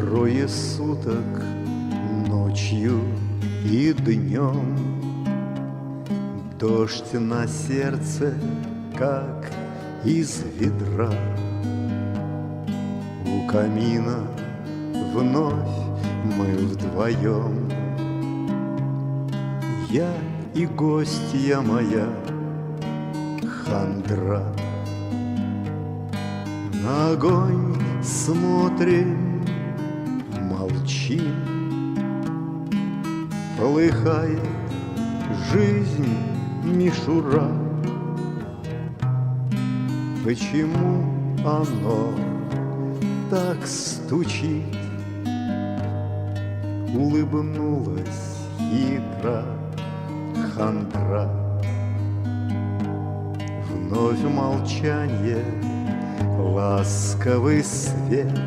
Трое суток, ночью и днем, дождь на сердце, как из ведра. У камина вновь мы вдвоем, я и гостья моя хандра. На огонь смотрим, молчим, полыхает жизнь мишура. Почему оно так стучит? Улыбнулась хитро хандра. Вновь молчанье, ласковый свет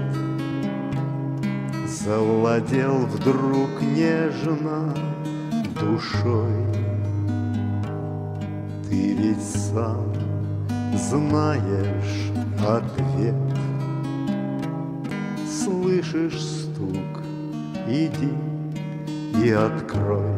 завладел вдруг нежно душой. Ты ведь сам знаешь ответ, слышишь стук, иди и открой.